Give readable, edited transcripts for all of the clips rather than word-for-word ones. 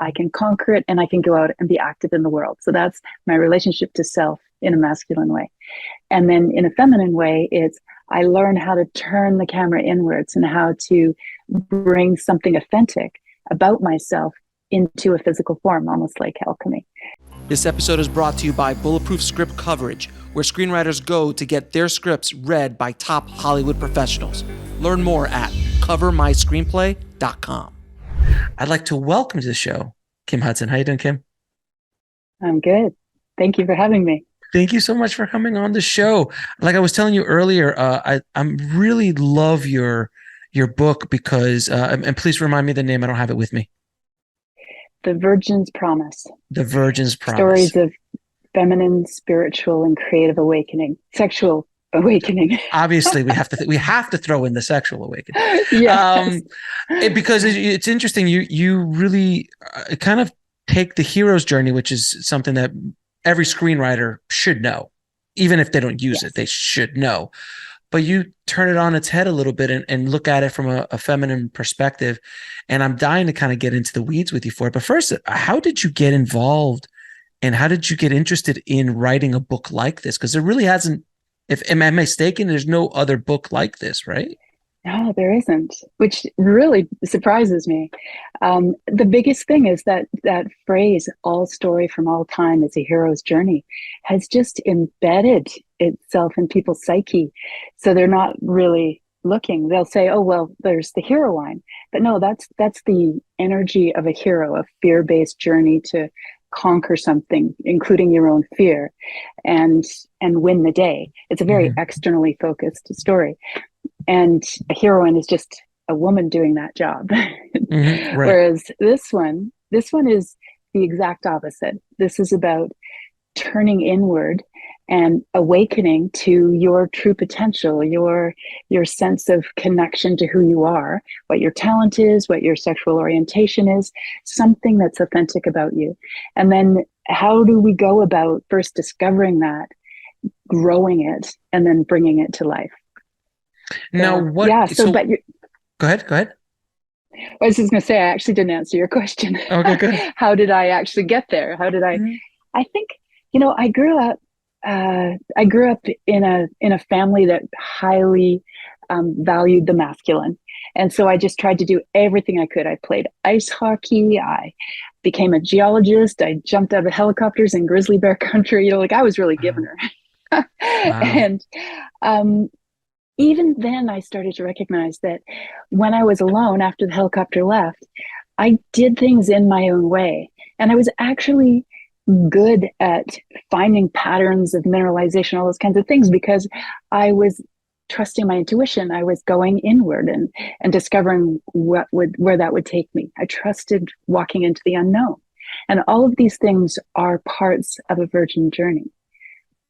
I can conquer it, and I can go out and be active in the world. So that's my relationship to self in a masculine way. And then in a feminine way, it's I learn how to turn the camera inwards and how to bring something authentic about myself into a physical form, almost like alchemy. This episode is brought to you by Bulletproof Script Coverage, where screenwriters go to get their scripts read by top Hollywood professionals. Learn more at covermyscreenplay.com. I'd like to welcome to the show Kim Hudson. How you doing, Kim? I'm good. Thank you for having me. Thank you so much for coming on the show. Like I was telling you earlier, I really love your book because, and please remind me the name. I don't have it with me. The Virgin's Promise. The Virgin's Promise. Stories of feminine, spiritual, and creative awakening, sexual awakening. Obviously, we have to throw in the sexual awakening. Yes. Because it's interesting. You really kind of take the hero's journey, which is something that every screenwriter should know, even if they don't use it. They should know. But you turn it on its head a little bit and look at it from a feminine perspective. And I'm dying to kind of get into the weeds with you for it. But first, how did you get involved and how did you get interested in writing a book like this? Because there really hasn't, if am I mistaken, there's no other book like this, right? No, there isn't, which really surprises me. The biggest thing is that phrase, all story from all time is a hero's journey, has just embedded itself in people's psyche. So they're not really looking. They'll say, oh, well, there's the heroine. But no, that's the energy of a hero, a fear-based journey to conquer something, including your own fear, and win the day. It's a very externally focused story. And a heroine is just a woman doing that job. Right. Whereas this one is the exact opposite. This is about turning inward and awakening to your true potential, your sense of connection to who you are, what your talent is, what your sexual orientation is, something that's authentic about you. And then how do we go about first discovering that, growing it, and then bringing it to life? Now, what? Yeah. But go ahead. I was just going to say, I actually didn't answer your question. Okay, good. How did I actually get there? How did I? I think I grew up. I grew up in a family that highly valued the masculine, and so I just tried to do everything I could. I played ice hockey. I became a geologist. I jumped out of helicopters in grizzly bear country. I was really giving her. Wow. And even then, I started to recognize that when I was alone after the helicopter left, I did things in my own way. And I was actually good at finding patterns of mineralization, all those kinds of things, because I was trusting my intuition. I was going inward and discovering where that would take me. I trusted walking into the unknown. And all of these things are parts of a virgin journey.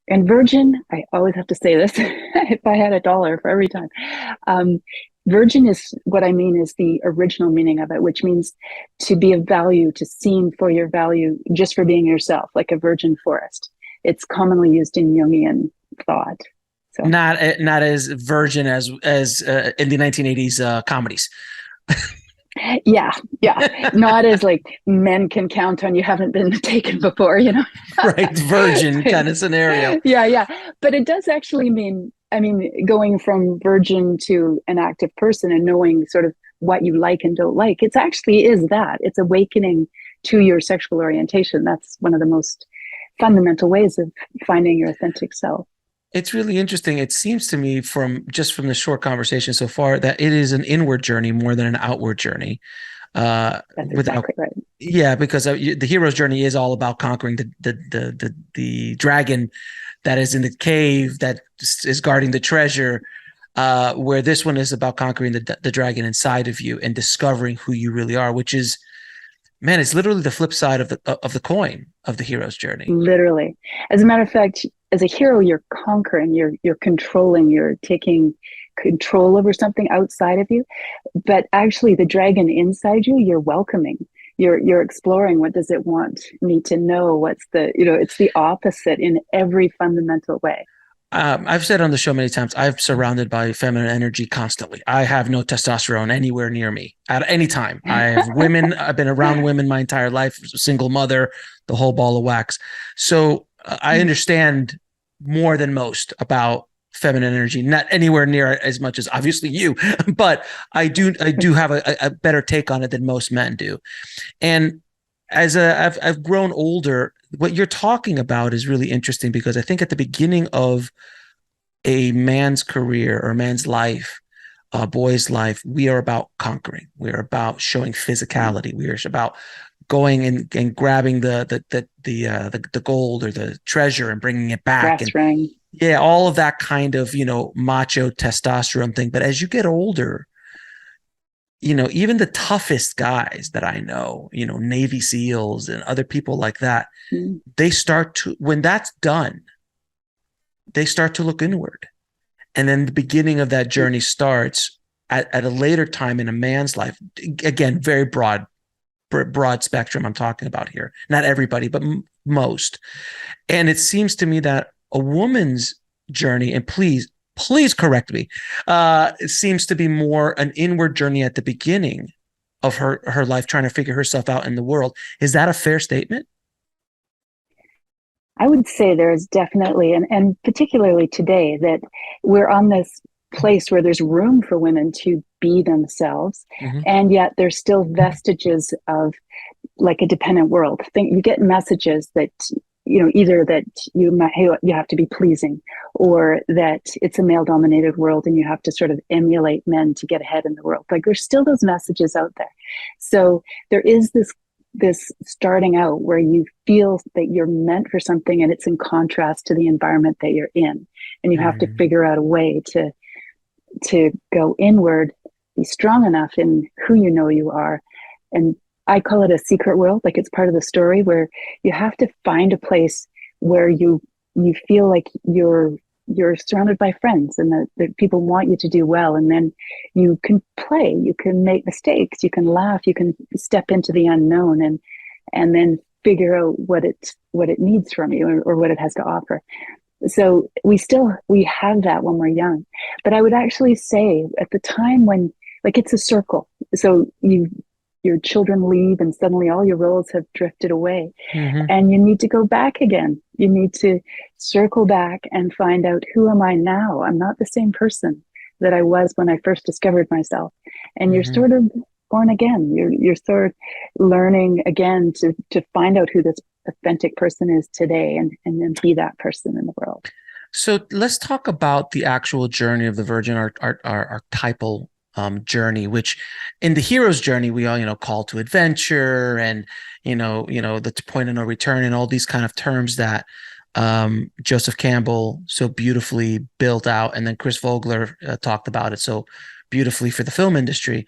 And virgin, I always have to say this, if I had $1 for every time, virgin is what I mean is the original meaning of it, which means to be of value, to seen for your value, just for being yourself, like a virgin forest. It's commonly used in Jungian thought. So not as virgin as in the 1980s comedies. Yeah. Not as like men can count on you haven't been taken before, Right, virgin kind of scenario. Yeah. But it does actually mean, going from virgin to an active person and knowing sort of what you like and don't like. It's actually is that. It's awakening to your sexual orientation. That's one of the most fundamental ways of finding your authentic self. It's really interesting. It seems to me from the short conversation so far that it is an inward journey more than an outward journey. That's exactly right. Yeah, because the hero's journey is all about conquering the dragon that is in the cave that is guarding the treasure. Where this one is about conquering the dragon inside of you and discovering who you really are, which is, man, it's literally the flip side of the coin of the hero's journey. Literally. As a matter of fact, as a hero, you're conquering, you're controlling, you're taking control over something outside of you. But actually the dragon inside you, you're welcoming. You're exploring, what does it want me to know? What's it's the opposite in every fundamental way. I've said on the show many times, I'm surrounded by feminine energy constantly. I have no testosterone anywhere near me at any time. I have women. I've been around women my entire life, single mother, the whole ball of wax. So I understand more than most about feminine energy, not anywhere near as much as obviously you, but I do have a better take on it than most men do. And I've grown older, what you're talking about is really interesting because I think at the beginning of a man's career or a man's life, a boy's life, we are about conquering. We are about showing physicality. We are about going and grabbing the gold or the treasure and bringing it back. Brass ring. Yeah, all of that kind of, macho testosterone thing. But as you get older, even the toughest guys that I know, Navy SEALs and other people like that, they start to, when that's done, they start to look inward. And then the beginning of that journey starts at a later time in a man's life. Again, very broad spectrum I'm talking about here. Not everybody, but most. And it seems to me that a woman's journey, and please correct me, it seems to be more an inward journey at the beginning of her life, trying to figure herself out in the world. Is that a fair statement? I would say there's definitely, and particularly today, that we're on this place where there's room for women to be themselves, and yet there's still vestiges of like a dependent world. You get messages that either that you have to be pleasing, or that it's a male-dominated world and you have to sort of emulate men to get ahead in the world. Like there's still those messages out there. So there is this starting out where you feel that you're meant for something and it's in contrast to the environment that you're in, and you have to figure out a way to go inward, be strong enough in who you are. And I call it a secret world, like it's part of the story where you have to find a place where you feel like you're surrounded by friends and that people want you to do well. And then you can play, you can make mistakes, you can laugh, you can step into the unknown and then figure out what it needs from you or what it has to offer. So we have that when we're young. But I would actually say at the time when, like, it's a circle. So your children leave and suddenly all your roles have drifted away, and you need to go back again. You need to circle back and find out, who am I now? I'm not the same person that I was when I first discovered myself. And you're sort of born again. You're sort of learning again to find out who this authentic person is today, and then be that person in the world. So let's talk about the actual journey of the Virgin archetypal journey, which in the hero's journey, we all, call to adventure and, the point of no return and all these kind of terms that Joseph Campbell so beautifully built out. And then Chris Vogler talked about it so beautifully for the film industry.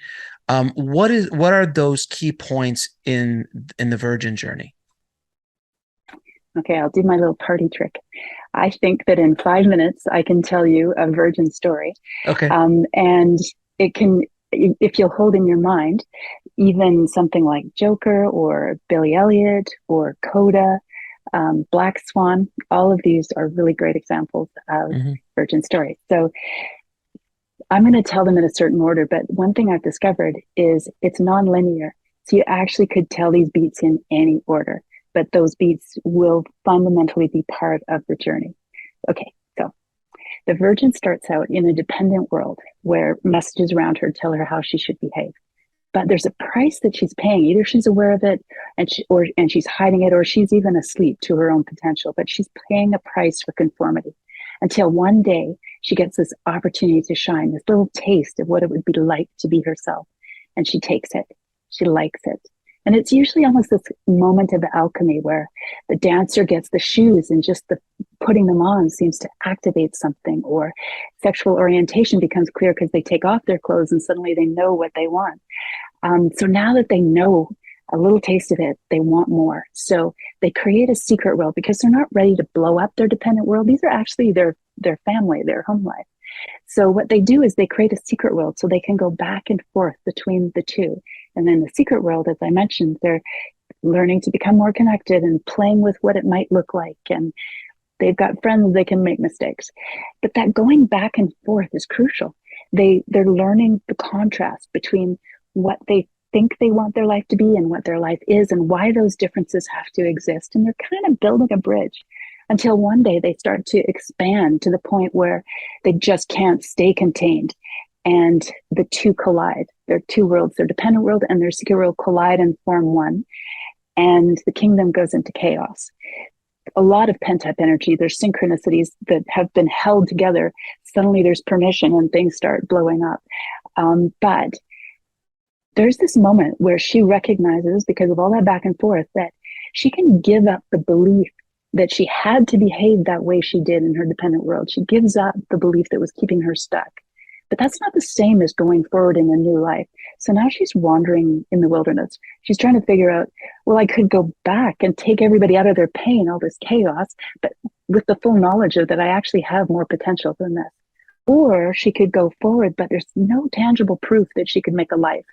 What are those key points in the Virgin journey? Okay, I'll do my little party trick. I think that in 5 minutes, I can tell you a Virgin story. Okay. And it can, if you'll hold in your mind, even something like Joker or Billy Elliot or Coda, Black Swan, all of these are really great examples of Virgin stories. So I'm going to tell them in a certain order, but one thing I've discovered is it's non-linear. So you actually could tell these beats in any order, but those beats will fundamentally be part of the journey. Okay, so the Virgin starts out in a dependent world where messages around her tell her how she should behave. But there's a price that she's paying. Either she's aware of it and she's hiding it, or she's even asleep to her own potential, but she's paying a price for conformity until one day she gets this opportunity to shine, this little taste of what it would be like to be herself. And she takes it. She likes it. And it's usually almost this moment of alchemy where the dancer gets the shoes and just the putting them on seems to activate something, or sexual orientation becomes clear because they take off their clothes and suddenly they know what they want. So now that they know a little taste of it, they want more. So they create a secret world because they're not ready to blow up their dependent world. These are actually their family, their home life. So what they do is they create a secret world so they can go back and forth between the two. And then the secret world, as I mentioned, they're learning to become more connected and playing with what it might look like. And They've got friends, they can make mistakes. But that going back and forth is crucial. They're learning the contrast between what they think they want their life to be and what their life is, and why those differences have to exist. And they're kind of building a bridge until one day they start to expand to the point where they just can't stay contained. And the two collide. Their two worlds, their dependent world and their secret world, collide and form one. And the kingdom goes into chaos. A lot of pent up energy. There's synchronicities that have been held together. Suddenly there's permission and things start blowing up. But there's this moment where she recognizes, because of all that back and forth, that she can give up the belief that she had to behave that way she did in her dependent world. She gives up the belief that was keeping her stuck. But that's not the same as going forward in a new life. So now she's wandering in the wilderness. She's trying to figure out, well, I could go back and take everybody out of their pain, all this chaos, but with the full knowledge of that I actually have more potential than this. Or she could go forward, but there's no tangible proof that she could make a life.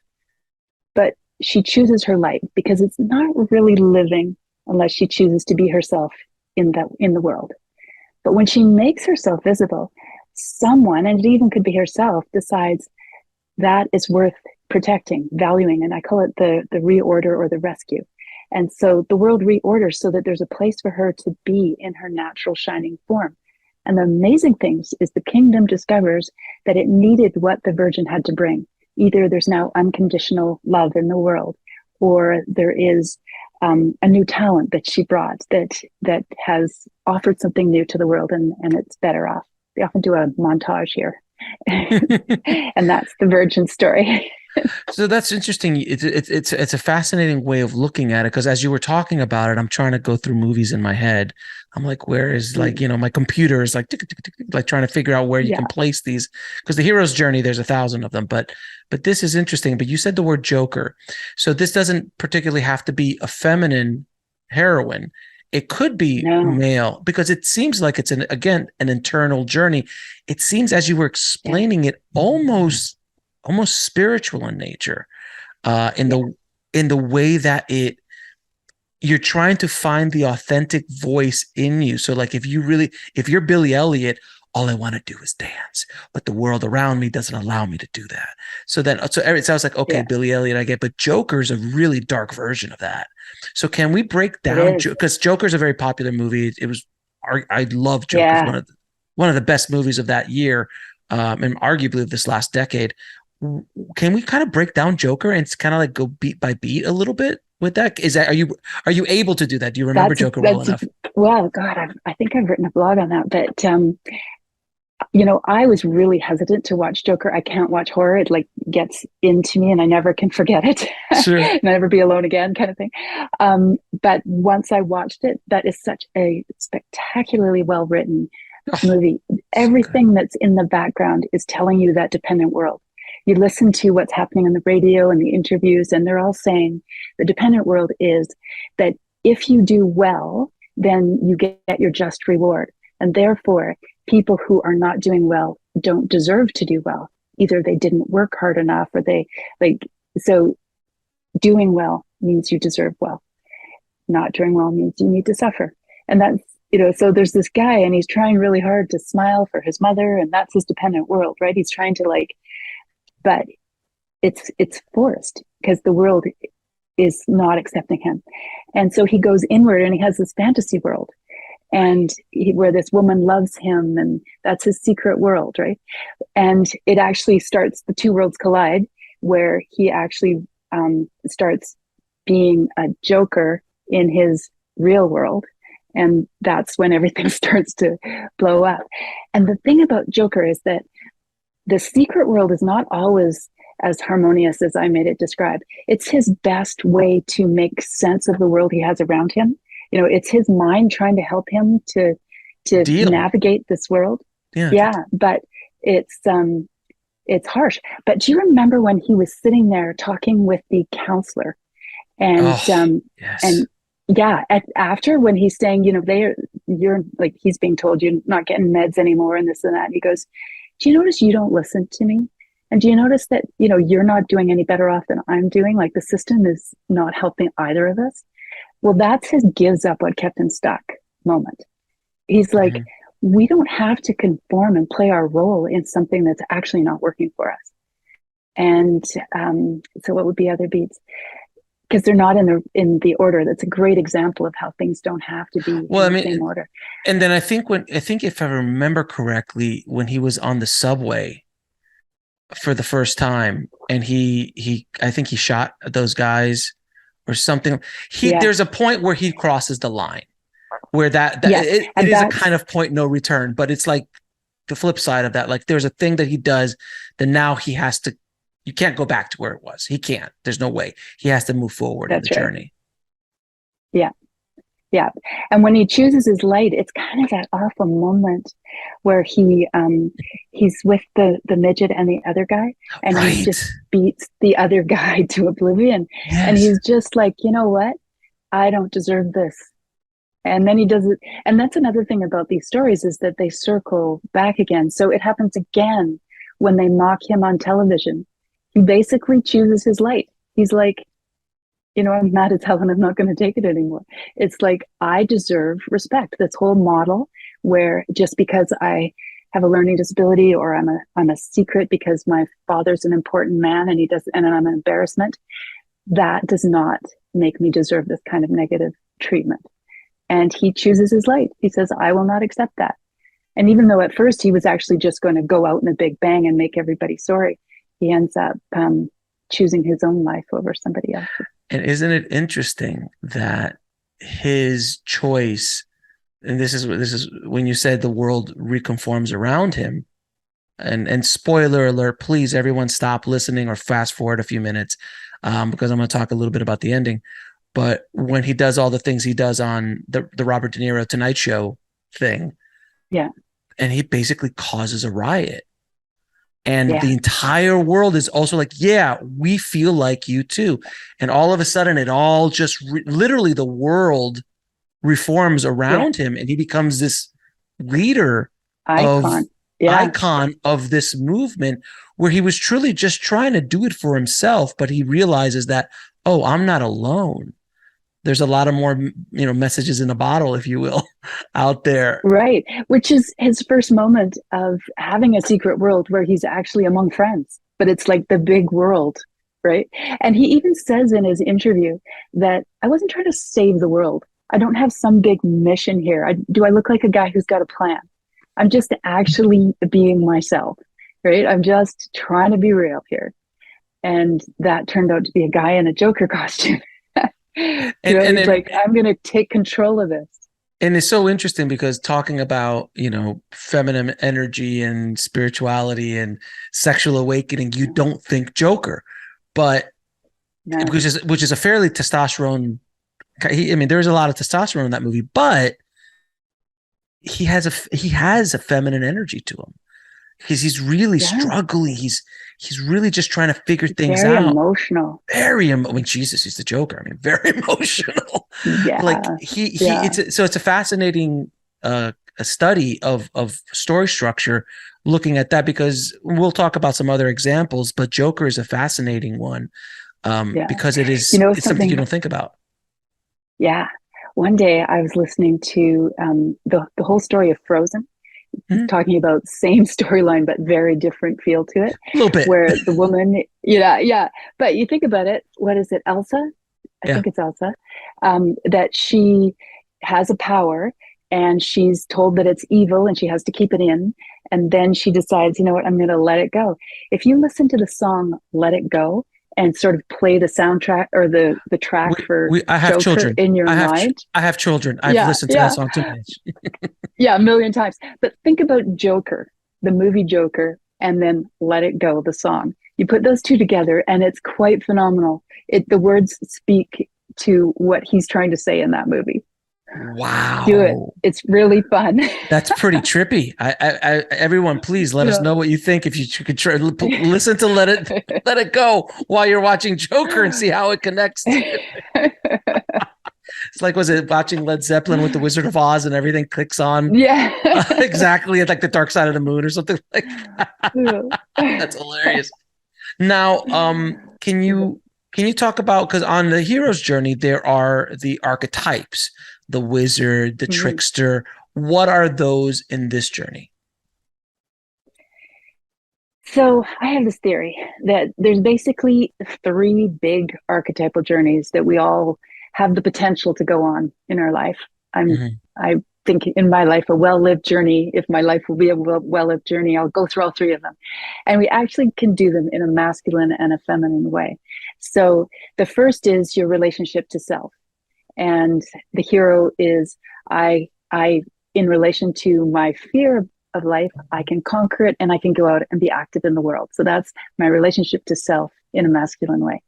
But she chooses her life because it's not really living unless she chooses to be herself in the world. But when she makes herself visible, someone, and it even could be herself, decides that is worth protecting, valuing, and I call it the reorder or the rescue. And so the world reorders so that there's a place for her to be in her natural shining form. And the amazing thing is the kingdom discovers that it needed what the virgin had to bring. Either there's now unconditional love in the world, or there is a new talent that she brought that has offered something new to the world, and it's better off. They often do a montage here. And that's the virgin story. So that's interesting. It's a fascinating way of looking at it, because as you were talking about it, I'm trying to go through movies in my head. I'm like, where is, like, my computer is like, tick, tick, tick, like trying to figure out where you can place these, because the hero's journey, there's 1,000 of them, but this is interesting. But you said the word Joker. So this doesn't particularly have to be a feminine heroine. It could be male, because it seems like it's an internal journey. It seems, as you were explaining it, almost spiritual in nature, in the way that you're trying to find the authentic voice in you. So like if you're Billy Elliot, all I want to do is dance, but the world around me doesn't allow me to do that. So it sounds like, okay, Billy Elliot, I get, but Joker's a really dark version of that. So can we break down, because Joker's a very popular movie. I love Joker, one of the best movies of that year, and arguably of this last decade. Can we kind of break down Joker and kind of like go beat by beat a little bit with that? Are you able to do that? Do you remember Joker well enough? Well, God, I think I've written a blog on that, but I was really hesitant to watch Joker. I can't watch horror. It like gets into me and I never can forget it. Sure. Never be alone again kind of thing. But once I watched it, that is such a spectacularly well-written movie. Everything that's in the background is telling you that dependent world. You listen to what's happening on the radio and the interviews, and they're all saying the dependent world is that if you do well, then you get your just reward. And therefore, people who are not doing well don't deserve to do well. Either they didn't work hard enough, or so doing well means you deserve well. Not doing well means you need to suffer. And that's, so there's this guy and he's trying really hard to smile for his mother, and that's his dependent world, right? He's trying to but it's forced because the world is not accepting him. And so he goes inward and he has this fantasy world, and where this woman loves him, and that's his secret world, right? And it actually starts, the two worlds collide, where he actually starts being a Joker in his real world. And that's when everything starts to blow up. And the thing about Joker is that the secret world is not always as harmonious as I made it describe. It's his best way to make sense of the world he has around him. It's his mind trying to help him to navigate this world. Yeah, but it's harsh. But do you remember when he was sitting there talking with the counselor, and after, when he's saying, you're like, he's being told you're not getting meds anymore and this and that, and he goes, do you notice you don't listen to me? And do you notice that, you're not doing any better off than I'm doing? Like, the system is not helping either of us. Well, that's his gives up what kept him stuck moment. He's like, Mhm. we don't have to conform and play our role in something that's actually not working for us. And so what would be other beats? Because they're not in the order. That's a great example of how things don't have to be Well, in I the same mean, order. and then I think if I remember correctly, when he was on the subway for the first time, and I think he shot those guys or something. Yeah. There's a point where he crosses the line where Yes. it And is a that's, kind of point no return, but it's like the flip side of that. Like there's a thing that he does that now he has to. You can't go back to where it was. He can't. There's no way. He has to move forward in the that's right. journey. Yeah. Yeah. And when he chooses his light, it's kind of that awful moment where he's with the midget and the other guy, and he Right. just beats the other guy to oblivion. And Yes. he's just like, you know what? I don't deserve this. And then he does it. And that's another thing about these stories is that they circle back again. So it happens again when they mock him on television. He basically chooses his light. He's like, I'm mad as hell and I'm not going to take it anymore. It's like, I deserve respect. This whole model where just because I have a learning disability or I'm a secret because my father's an important man and and I'm an embarrassment, that does not make me deserve this kind of negative treatment. And he chooses his light. He says, I will not accept that. And even though at first he was actually just going to go out in a big bang and make everybody sorry, he ends up choosing his own life over somebody else's. And isn't it interesting that his choice, and this is when you said the world reconforms around him, and spoiler alert, please everyone stop listening or fast forward a few minutes, because I'm going to talk a little bit about the ending. But when he does all the things he does on the Robert De Niro Tonight Show thing, Yeah. and he basically causes a riot. And Yeah. the entire world is also like, yeah, we feel like you too. And all of a sudden, it all just literally the world reforms Yeah. around him, and he becomes this leader of Icon. Yeah. icon of this movement where he was truly just trying to do it for himself, but he realizes that, oh, I'm not alone. There's a lot of more, messages in a bottle, if you will, out there. Right. Which is his first moment of having a secret world where he's actually among friends, but it's like the big world. Right. And he even says in his interview that I wasn't trying to save the world. I don't have some big mission here. Do I look like a guy who's got a plan? I'm just actually being myself. Right. I'm just trying to be real here. And that turned out to be a guy in a Joker costume. And He's like, I'm going to take control of this. And it's so interesting because talking about, feminine energy and spirituality and sexual awakening, you don't think Joker, but No. which is a fairly testosterone. There's a lot of testosterone in that movie, but he has a feminine energy to him because he's really struggling. He's really just trying to figure things very out. Emotional. Jesus, he's the Joker. Very emotional. Yeah. Like it's a fascinating a study of story structure, looking at that, because we'll talk about some other examples, but Joker is a fascinating one, because it's something you don't think about. Yeah. One day I was listening to the whole story of Frozen, talking about same storyline but very different feel to it. A little bit. Where the woman, yeah. But you think about it, what is it, Elsa? I think it's Elsa, that she has a power and she's told that it's evil and she has to keep it in. And then she decides, you know what, I'm going to let it go. If you listen to the song Let It Go and sort of play the soundtrack or the track for I have Joker children in your mind. I have children. I've listened to that song too much. Yeah, a million times. But think about Joker, the movie Joker, and then Let It Go, the song. You put those two together and it's quite phenomenal. The words speak to what he's trying to say in that movie. Wow. Do it. It's really fun. That's pretty trippy. Everyone, please let us know what you think. If you could try listen to Let It Go while you're watching Joker and see how it connects. It's like, was it watching Led Zeppelin with the Wizard of Oz and everything clicks on? Yeah. Exactly. It's like the Dark Side of the Moon or something like that. That's hilarious. Now, can you talk about, because on the hero's journey, there are the archetypes, the wizard, the trickster, What are those in this journey? So I have this theory that there's basically three big archetypal journeys that we all have the potential to go on in our life. Mm-hmm. I think in my life, a well-lived journey, if my life will be a well-lived journey, I'll go through all three of them. And we actually can do them in a masculine and a feminine way. So the first is your relationship to self. And the hero is I in relation to my fear of life, I can conquer it and I can go out and be active in the world. So that's my relationship to self in a masculine way.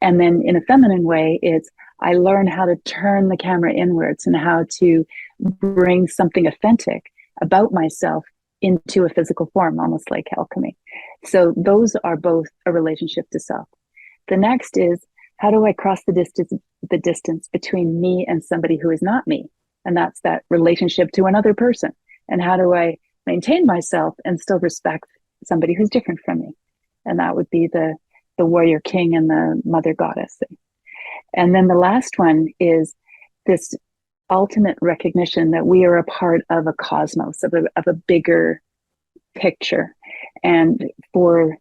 And then in a feminine way, it's I learn how to turn the camera inwards and how to bring something authentic about myself into a physical form, almost like alchemy. So those are both a relationship to self. The next is how do I cross the distance between me and somebody who is not me? And that's that relationship to another person. And how do I maintain myself and still respect somebody who's different from me? And that would be the warrior king and the mother goddess. And then the last one is this ultimate recognition that we are a part of a cosmos, of a bigger picture. And for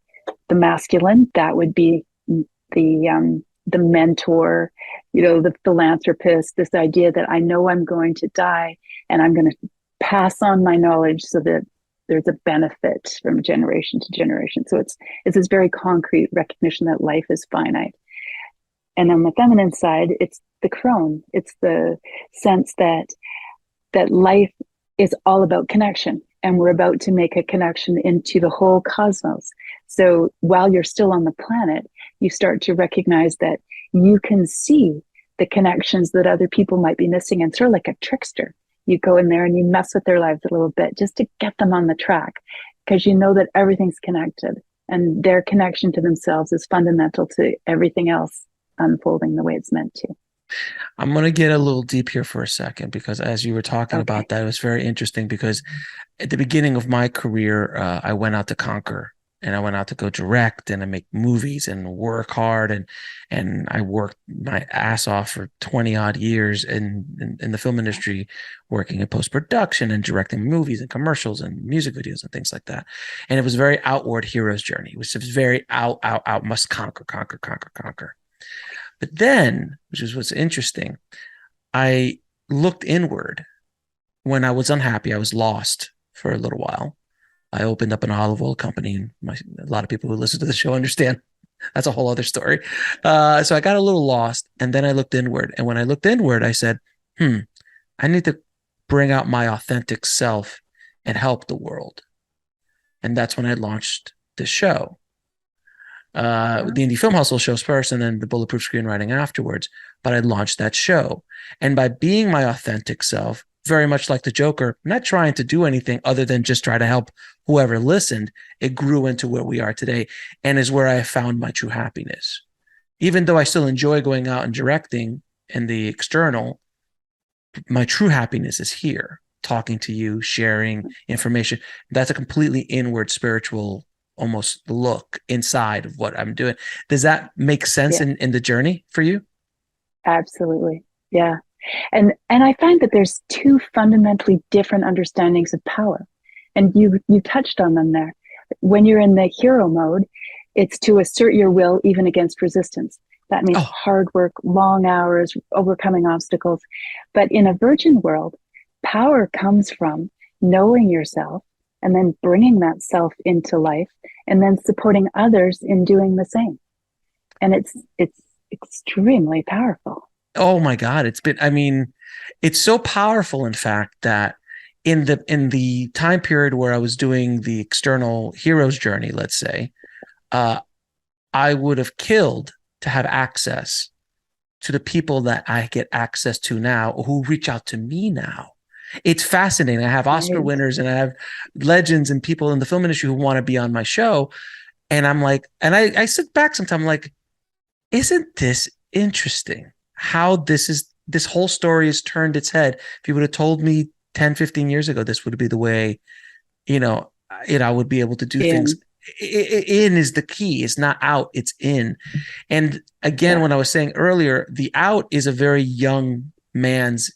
the masculine, that would be the mentor, the philanthropist, this idea that I know I'm going to die and I'm going to pass on my knowledge so that there's a benefit from generation to generation. So it's this very concrete recognition that life is finite. And on the feminine side, it's the crone. It's the sense that life is all about connection, and we're about to make a connection into the whole cosmos. So while you're still on the planet, you start to recognize that you can see the connections that other people might be missing, and sort of like a trickster. You go in there and you mess with their lives a little bit just to get them on the track, because you know that everything's connected and their connection to themselves is fundamental to everything else unfolding the way it's meant to. I'm going to get a little deep here for a second, because as you were talking Okay. about that, it was very interesting, because at the beginning of my career, I went out to conquer, and I went out to go direct and I make movies and work hard. And I worked my ass off for 20 odd years in the film industry, working in post-production and directing movies and commercials and music videos and things like that. And it was a very outward hero's journey. It was very out, must conquer, conquer, conquer, conquer. But then, which is what's interesting, I looked inward when I was unhappy. I was lost for a little while. I opened up an olive oil company, and a lot of people who listen to the show understand that's a whole other story. So I got a little lost, and then I looked inward. And when I looked inward, I said, I need to bring out my authentic self and help the world. And that's when I launched this show. The Indie Film Hustle shows first, and then the Bulletproof Screenwriting afterwards. But I launched that show. And by being my authentic self, very much like the Joker, not trying to do anything other than just try to help whoever listened, it grew into where we are today, and is where I found my true happiness. Even though I still enjoy going out and directing and the external, my true happiness is here, talking to you, sharing information. That's a completely inward, spiritual, almost look inside of what I'm doing. Does that make sense in the journey for you? Absolutely. Yeah. And I find that there's two fundamentally different understandings of power. And you touched on them there. When you're in the hero mode, it's to assert your will even against resistance. That means hard work, long hours, overcoming obstacles. But in a virgin world, power comes from knowing yourself and then bringing that self into life and then supporting others in doing the same. And it's extremely powerful. Oh my God. It's so powerful, in fact, that in the time period where I was doing the external hero's journey, let's say, I would have killed to have access to the people that I get access to now, or who reach out to me now. It's fascinating. I have Oscar winners and I have legends and people in the film industry who want to be on my show. And I'm like, and I sit back sometimes, like, isn't this interesting? How this whole story has turned its head. If you would have told me 10, 15 years ago, this would be the way, I would be able to do things. In is the key. It's not out, it's in. And again, when I was saying earlier, the out is a very young man's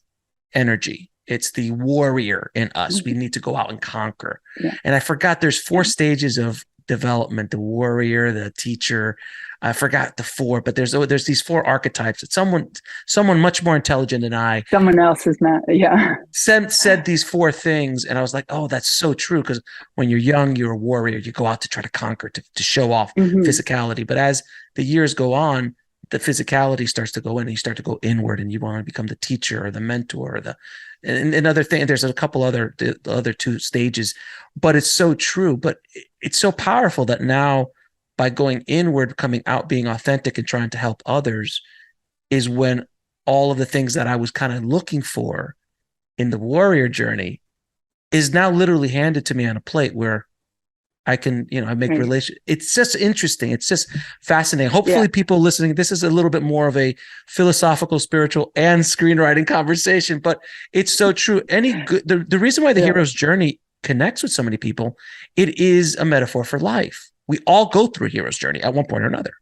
energy. It's the warrior in us. We Mhm. need to go out and conquer. Yeah. And I forgot there's Yeah. 4 stages of development: the warrior, the teacher. I forgot the 4, but there's these 4 archetypes that someone much more intelligent than I Someone else is not. Yeah. said these 4 things, and I was like, oh, that's so true. Because when you're young, you're a warrior. You go out to try to conquer, to show off Hmm. physicality. But as the years go on, the physicality starts to go in, and you start to go inward, and you want to become the teacher or the mentor or and other thing. There's a couple the other 2 stages, but it's so true. But it's so powerful that now, by going inward, coming out, being authentic, and trying to help others, is when all of the things that I was kind of looking for in the warrior journey is now literally handed to me on a plate, where I can, I make Right. relation. It's just interesting. It's just fascinating. Yeah. Hopefully people listening, this is a little bit more of a philosophical, spiritual, and screenwriting conversation, but it's so true. The reason why the Yeah. hero's journey connects with so many people, it is a metaphor for life. We all go through a hero's journey at one point or another.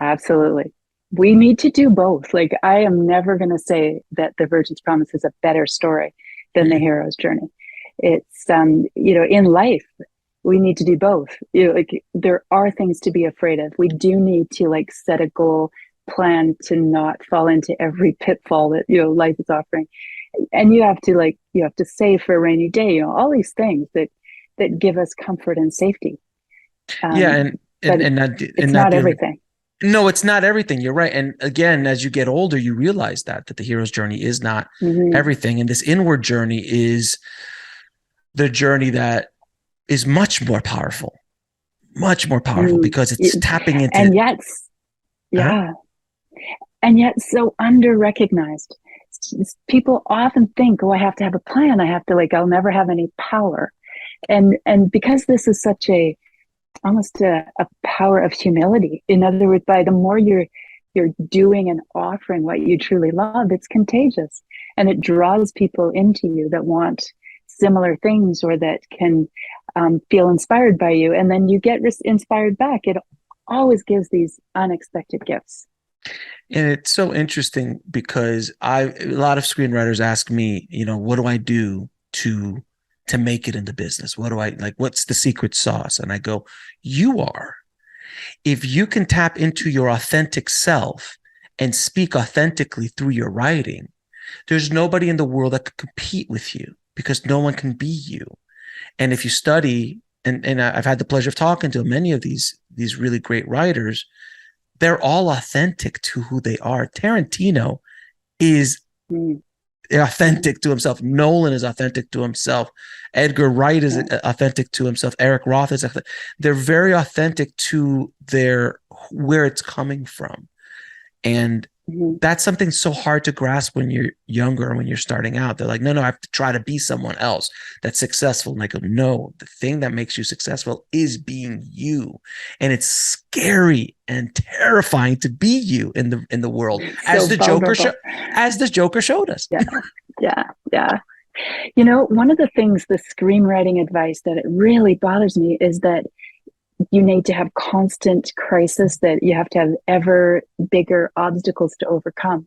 Absolutely. We need to do both. Like, I am never going to say that The Virgin's Promise is a better story than The Mm-hmm. Hero's Journey. It's, in life, we need to do both. Like, there are things to be afraid of. We do need to, like, set a goal, plan to not fall into every pitfall that, life is offering. And you have to save for a rainy day, all these things that give us comfort and safety. Yeah, Um, but and it's not not the only. everything. No, it's not everything. You're right. And again, as you get older, you realize that the hero's journey is not Hmm. everything. And this inward journey is the journey that is much more powerful, Mm. because it's tapping into. And yet, Huh? yeah, and yet so under recognized. People often think, oh, I have to have a plan. I have to, like, I'll never have any power. And because this is such almost a power of humility. In other words, by the more you're doing and offering what you truly love, it's contagious, and it draws people into you that want similar things, or that can feel inspired by you, and then you get inspired back. It always gives these unexpected gifts. And it's so interesting because a lot of screenwriters ask me, what do I do to make it in the business? What do I like? What's the secret sauce? And I go, if you can tap into your authentic self and speak authentically through your writing, there's nobody in the world that could compete with you, because no one can be you. And if you study, and I've had the pleasure of talking to many of these really great writers, they're all authentic to who they are. Tarantino is Mm. authentic to himself. Nolan is authentic to himself. Edgar Wright is Yeah. authentic to himself. Eric Roth is authentic. They're very authentic to where it's coming from. And Mm-hmm. that's something so hard to grasp when you're younger, when you're starting out. They're like, no, I have to try to be someone else that's successful. And I go, no, the thing that makes you successful is being you. And it's scary and terrifying to be you in the world, So vulnerable. as the Joker showed us. Yeah. Yeah. Yeah. One of the things, the screenwriting advice that it really bothers me is that you need to have constant crisis, that you have to have ever bigger obstacles to overcome.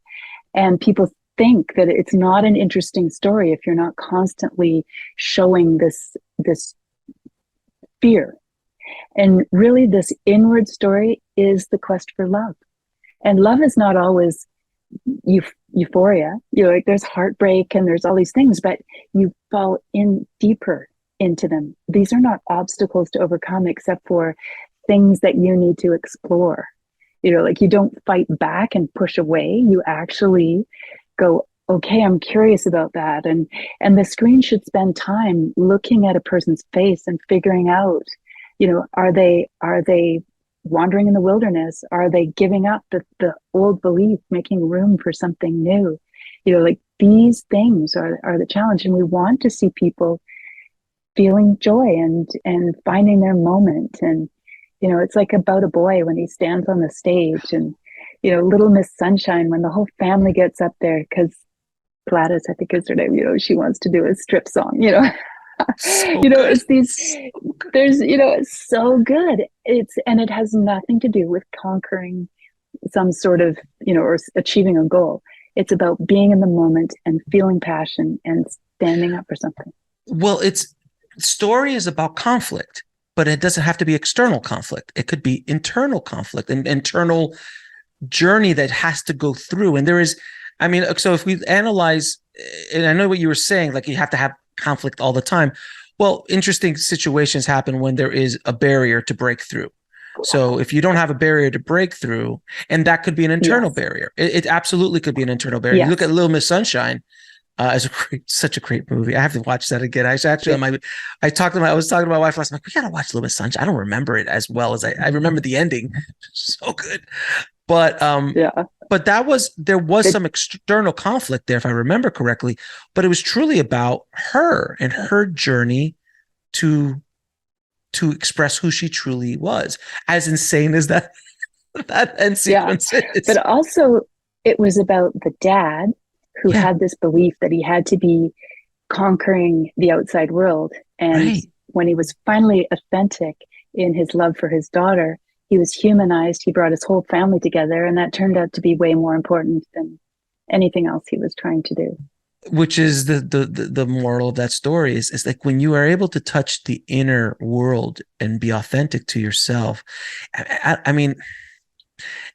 And people think that it's not an interesting story if you're not constantly showing this fear. And really, this inward story is the quest for love. And love is not always euphoria. Like, there's heartbreak and there's all these things, but you fall in deeper into them. These are not obstacles to overcome, except for things that you need to explore. Like, you don't fight back and push away. You actually go, okay, I'm curious about that. And the screen should spend time looking at a person's face and figuring out, are they wandering in the wilderness? Are they giving up the old belief, making room for something new? Like, these things are the challenge. And we want to see people feeling joy and finding their moment. And it's like About a Boy, when he stands on the stage, and Little Miss Sunshine, when the whole family gets up there, because Gladys, I think is her name, she wants to do a strip song. So good. It's these, there's, it's so good. And it has nothing to do with conquering some sort of, or achieving a goal. It's about being in the moment and feeling passion and standing up for something. Well, story is about conflict, but it doesn't have to be external conflict. It could be internal conflict and internal journey that has to go through. And there is, I mean, so if we analyze, and I know what you were saying, like you have to have conflict all the time. Well, interesting situations happen when there is a barrier to break through. So if you don't have a barrier to break through, and that could be an internal barrier, it absolutely could be an internal barrier. You look at Little Miss Sunshine, as such a great movie. I have to watch that again. I was talking to my wife last night. We gotta watch Little Miss Sunshine. I don't remember it as well as I remember the ending. So good, but but there was some external conflict there, if I remember correctly. But it was truly about her and her journey to express who she truly was. As insane as that end sequence is. But also, it was about the dad who had this belief that he had to be conquering the outside world. And when he was finally authentic in his love for his daughter, he was humanized. He brought his whole family together. And that turned out to be way more important than anything else he was trying to do. Which is the moral of that story is like when you are able to touch the inner world and be authentic to yourself. I mean,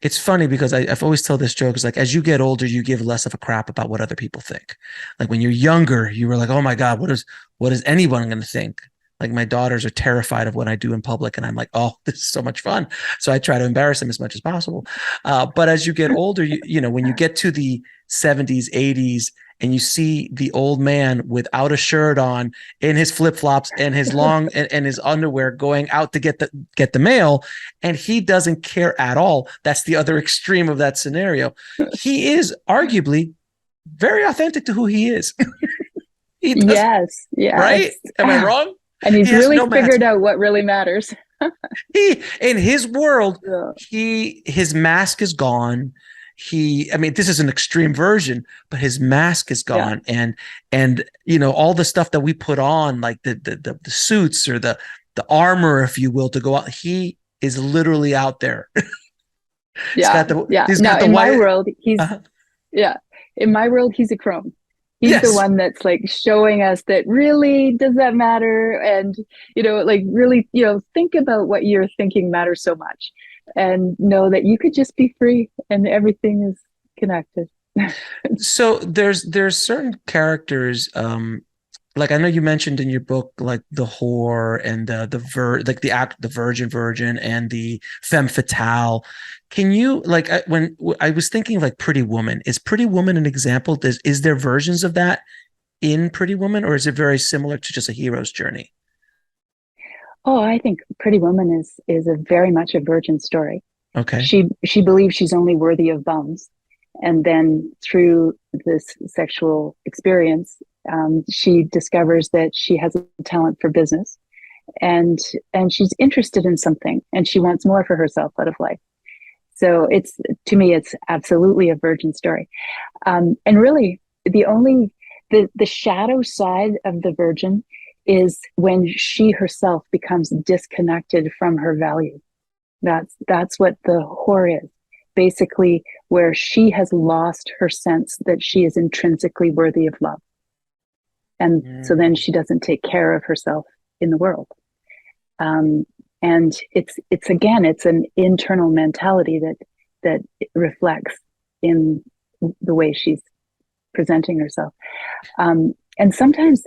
it's funny because I've always told this joke. It's like, as you get older, you give less of a crap about what other people think. Like when you're younger, you were like, oh my God, what is anyone going to think? Like my daughters are terrified of what I do in public. And I'm like, oh, this is so much fun. So I try to embarrass them as much as possible. But as you get older, you know, when you get to the 70s, 80s, and you see the old man without a shirt on, in his flip-flops and his long and his underwear, going out to get the mail, and he doesn't care at all. That's the other extreme of that scenario. He is arguably very authentic to who he is. Yes. Right? Am I wrong? And he's really figured out what really matters. In his world, his mask is gone. I mean, this is an extreme version, but his mask is gone. And you know, all the stuff that we put on, like the suits or the armor, if you will, to go out, he is literally out there. He's got the my world, he's in my world, he's a crone. He's the one that's like showing us that really, does that matter? And, you know, like really, you know, think about what you're thinking matters so much, and know that you could just be free and everything is connected. So there's certain characters, like I know you mentioned in your book, like the whore and the virgin and the femme fatale. Can you, like, when I was thinking like Pretty Woman, is Pretty Woman an example? Is there versions of that in Pretty Woman, or is it very similar to just a hero's journey? Oh, I think Pretty Woman is a very much a virgin story. Okay. She believes she's only worthy of bums. And then through this sexual experience, she discovers that she has a talent for business, and she's interested in something, and she wants more for herself out of life. So to me, it's absolutely a virgin story. And really the shadow side of the virgin is when she herself becomes disconnected from her value. That's what the whore is. Basically, where she has lost her sense that she is intrinsically worthy of love. And so then she doesn't take care of herself in the world. And it's an internal mentality that reflects in the way she's presenting herself. And sometimes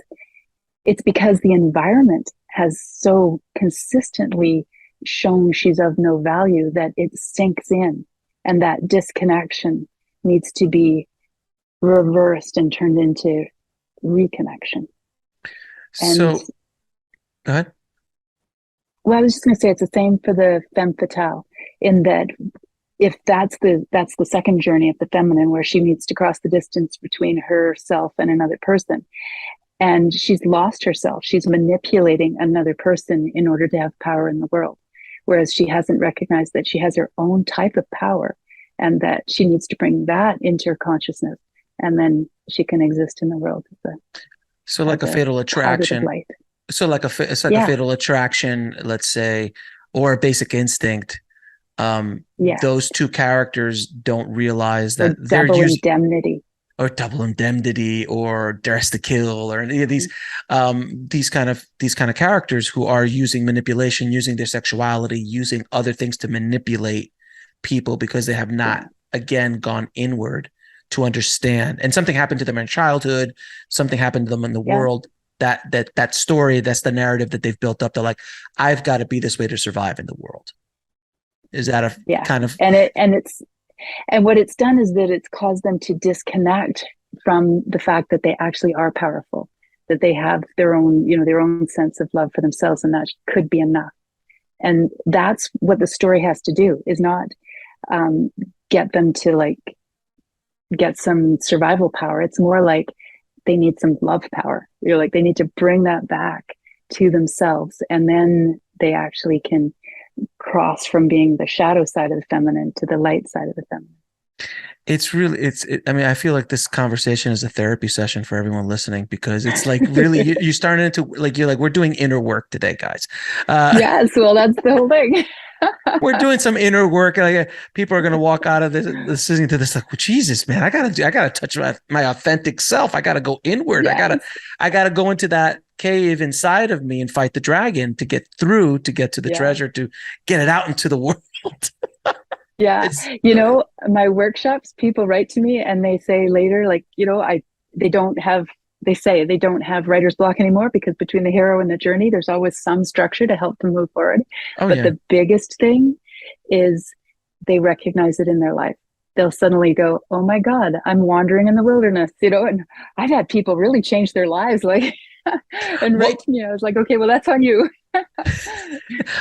it's because the environment has so consistently shown she's of no value that it sinks in, and that disconnection needs to be reversed and turned into reconnection. And so, go ahead. Well, I was just going to say it's the same for the femme fatale, in that if that's the second journey of the feminine, where she needs to cross the distance between herself and another person, and she's lost herself. She's manipulating another person in order to have power in the world, whereas she hasn't recognized that she has her own type of power, and that she needs to bring that into her consciousness, and then she can exist in the world. So like a fatal attraction. So like a fatal attraction, let's say, or a basic instinct. Those two characters don't realize that they're double indemnity. or Double Indemnity or Dress to Kill or any of these kind of characters who are using manipulation, using their sexuality, using other things to manipulate people because they have not again gone inward to understand. And something happened to them in childhood, something happened to them in the world. That story, that's the narrative that they've built up. They're like, I've got to be this way to survive in the world. Is that a kind of and what it's done is that it's caused them to disconnect from the fact that they actually are powerful, that they have their own, their own sense of love for themselves, and that could be enough. And that's what the story has to do, is not get them to like get some survival power. It's more like they need some love power. They need to bring that back to themselves, and then they actually can cross from being the shadow side of the feminine to the light side of the feminine. I mean, I feel like this conversation is a therapy session for everyone listening, because it's like really you're starting into like, you're like, we're doing inner work today, guys. Yes, well, that's the whole thing. We're doing some inner work. Like, people are going to walk out of this listening to this like, well, Jesus, man, I gotta touch my authentic self. I gotta go inward. Yes. I gotta go into that cave inside of me and fight the dragon to get to the treasure, to get it out into the world. Yeah. My workshops, people write to me and they say later, like, they don't have writer's block anymore, because between the hero and the journey, there's always some structure to help them move forward. The biggest thing is they recognize it in their life. They'll suddenly go, oh my God, I'm wandering in the wilderness, and I've had people really change their lives, like, and write to me. I was like, okay, well, that's on you.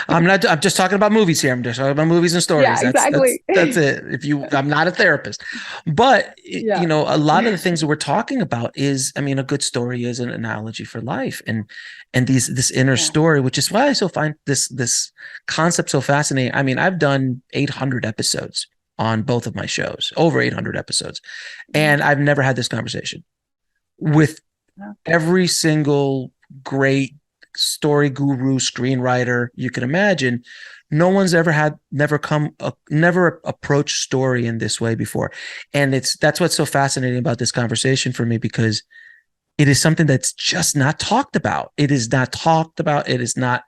I'm just talking about movies here. I'm just talking about movies and stories. Yeah, exactly. That's it. I'm not a therapist, but a lot of the things that we're talking about is, I mean, a good story is an analogy for life, and this inner story, which is why I so find this concept so fascinating. I mean, I've done 800 episodes on both of my shows, over 800 episodes, and I've never had this conversation with every single great story guru, screenwriter you can imagine. No one's never approached story in this way before. And that's what's so fascinating about this conversation for me, because it is something that's just not talked about. It is not talked about. It is not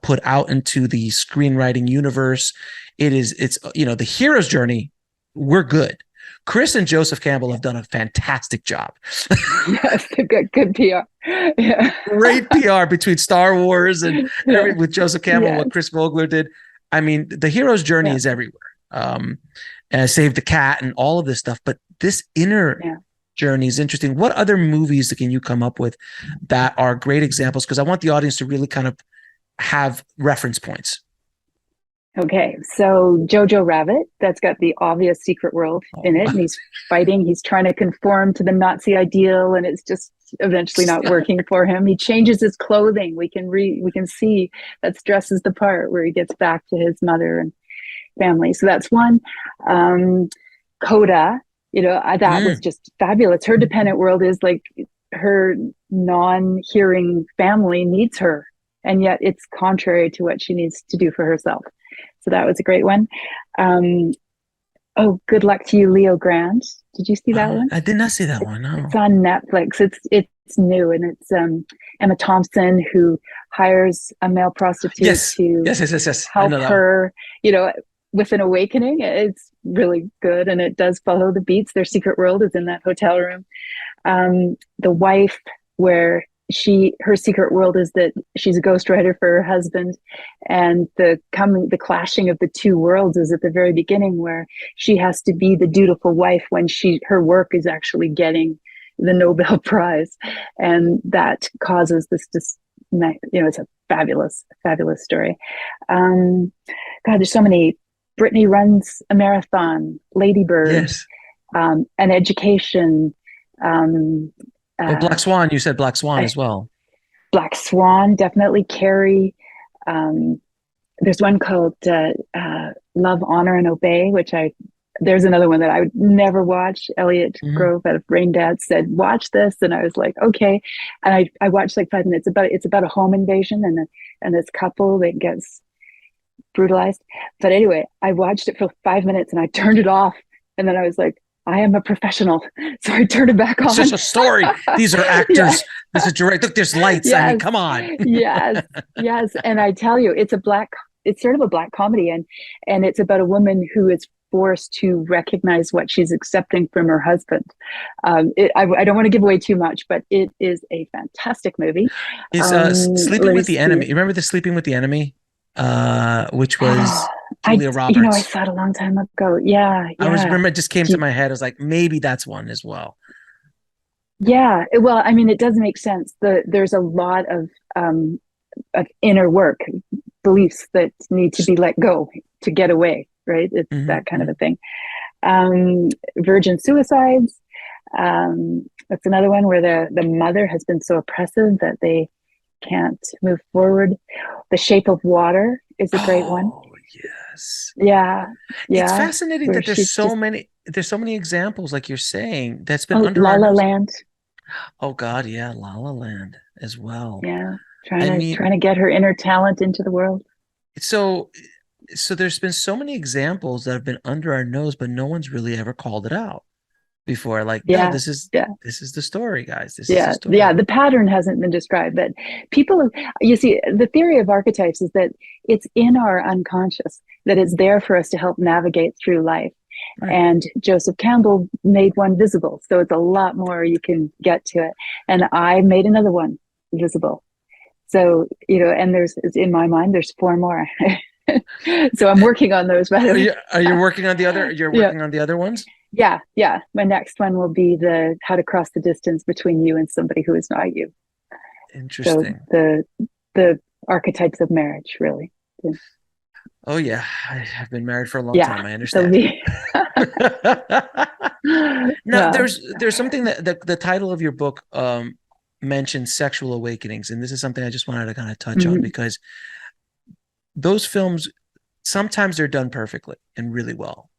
put out into the screenwriting universe. It's the hero's journey. We're good. Chris and Joseph Campbell have done a fantastic job. Yes, good PR. Yeah. Great PR between Star Wars and with Joseph Campbell, what Chris Vogler did. I mean, the hero's journey is everywhere. Save the Cat and all of this stuff. But this inner journey is interesting. What other movies can you come up with that are great examples? Because I want the audience to really kind of have reference points. Okay, so Jojo Rabbit, that's got the obvious secret world in it, and he's trying to conform to the Nazi ideal, and it's just eventually not working for him. He changes his clothing. We can see that stresses the part where he gets back to his mother and family. So that's one. Coda, that was just fabulous. Her dependent world is like her non-hearing family needs her, and yet it's contrary to what she needs to do for herself. So that was a great one. Good Luck to You, Leo Grant. Did you see that one? I did not see that one. No. It's on Netflix. It's new, and it's Emma Thompson, who hires a male prostitute to help her, with an awakening. It's really good, and it does follow the beats. Their secret world is in that hotel room. The wife, where her secret world is that she's a ghostwriter for her husband, and the clashing of the two worlds is at the very beginning, where she has to be the dutiful wife when her work is actually getting the Nobel Prize, and that causes this it's a fabulous story. God, there's so many. Brittany runs a marathon. Lady Bird, An Education. Black Swan, you said Black Swan as well. Black Swan, definitely. Carrie. There's one called Love, Honor, and Obey, there's another one that I would never watch. Elliot Grove out of Brain Dad said, watch this. And I was like, okay. And I watched like 5 minutes. It's about a home invasion and this couple that gets brutalized. But anyway, I watched it for 5 minutes and I turned it off. And then I was like, I am a professional. So I turn it back It's on. just a story. These are Yeah. actors. This is direct. Look, there's lights. I mean, Yes. come on. Yes. Yes. And I tell you, it's sort of a black comedy, and it's about a woman who is forced to recognize what she's accepting from her husband. I don't want to give away too much, but it is a fantastic movie. Is Sleeping Let me with the see. Enemy. You remember the Sleeping with the Enemy? Which was Julia I Roberts. saw it a long time ago. Yeah, I was yeah. remember it just came Do to you- my head. I was like, maybe that's one as well. yeah. Well, I mean, it does make sense. There's a lot of inner work, beliefs that need to be let go to get away, right? It's that kind of a thing. Virgin suicides. That's another one where the mother has been so oppressive that they can't move forward. The Shape of Water is a great one. Oh, yes. Yeah, It's yeah. fascinating Where that she's just there's so many examples, like you're saying, that's been oh, under La our La nose. Land. Oh God, yeah, La La Land as well. Yeah, I mean, trying to get her inner talent into the world. so there's been so many examples that have been under our nose, but no one's really ever called it out before. Like, no, Yeah, yeah. this is the story, guys. This is the Yeah, yeah, story. the pattern hasn't been described, but you see, the theory of archetypes is that it's in our unconscious, that it's there for us to help navigate through life. Right. And Joseph Campbell made one visible, so it's a lot more you can get to it. And I made another one visible. So, and in my mind, there's four more. So I'm working on those, by the way. Are you working on the other? You're Yeah. working on the other ones? Yeah, yeah. My next one will be the how to cross the distance between you and somebody who is not you. So Interesting. the archetypes of marriage, really. Oh yeah, I have been married for a long Yeah, time. I there'll understand. be. Now, Yeah. there's something that the title of your book mentions sexual awakenings, and this is something I just wanted to kind of touch on Mhm. because those films sometimes they're done perfectly and really well.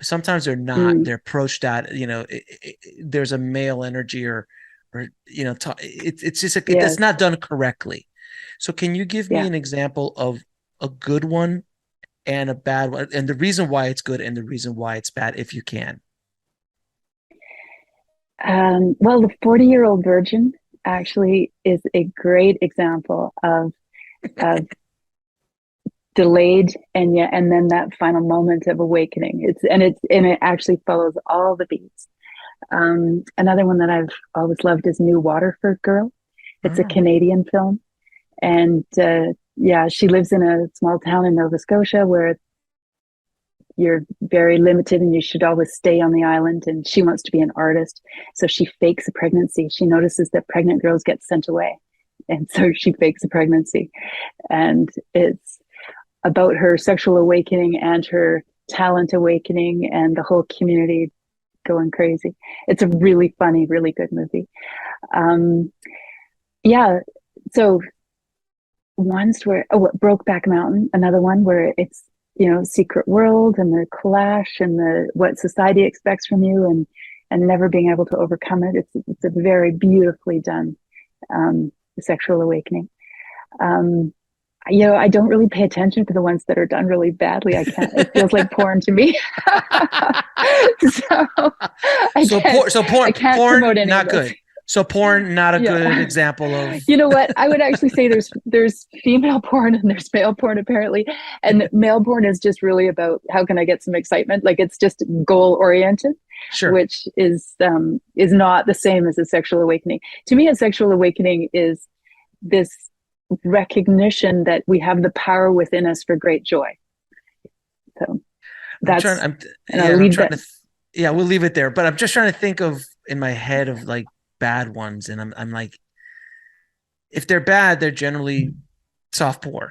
Sometimes they're not. Mm. They're approached at there's a male energy or it's just that's Yes. not done correctly. So can you give me Yeah. an example of a good one and a bad one, and the reason why it's good and the reason why it's bad, if you can? Well, the 40-year-old virgin actually is a great example of delayed and then that final moment of awakening. It actually follows all the beats. Another one that I've always loved is New Waterford Girl. It's a Oh, Canadian film, and yeah, she lives in a small town in Nova Scotia where you're very limited and you should always stay on the island. And she wants to be an artist, so she fakes a pregnancy. She notices that pregnant girls get sent away, and so she fakes a pregnancy. And it's about her sexual awakening and her talent awakening and the whole community going crazy. It's a really funny, really good movie. Um, yeah. So ones where Brokeback Mountain, another one where it's secret world and the clash and the what society expects from you and never being able to overcome it. It's a very beautifully done sexual awakening. Um, I don't really pay attention to the ones that are done really badly. I can't. It feels like porn to me. So I can't porn promote any of not those. good. So porn not a good Yeah. example of. You know what? I would actually say there's female porn and there's male porn apparently, and male porn is just really about how can I get some excitement? Like it's just goal oriented, Sure. which is not the same as a sexual awakening. To me, a sexual awakening is this recognition that we have the power within us for great joy. So I'm trying. that's and Yeah, I'll and I'm leave trying that. to. Yeah, we'll leave it there. But I'm just trying to think of in my head of like bad ones, and I'm like, if they're bad, they're generally soft porn,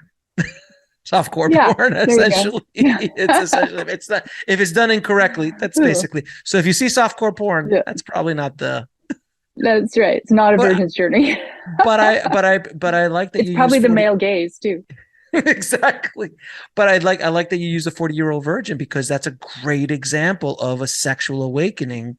softcore Yeah, porn. there you go. Essentially, Yeah. it's essentially if it's not if it's done incorrectly, that's basically. So if you see softcore porn, Yeah, that's probably not the. that's right. It's not a But virgin's journey. I like that It's you use probably the 40. male gaze too. Exactly. But I like that you use a 40-year-old virgin because that's a great example of a sexual awakening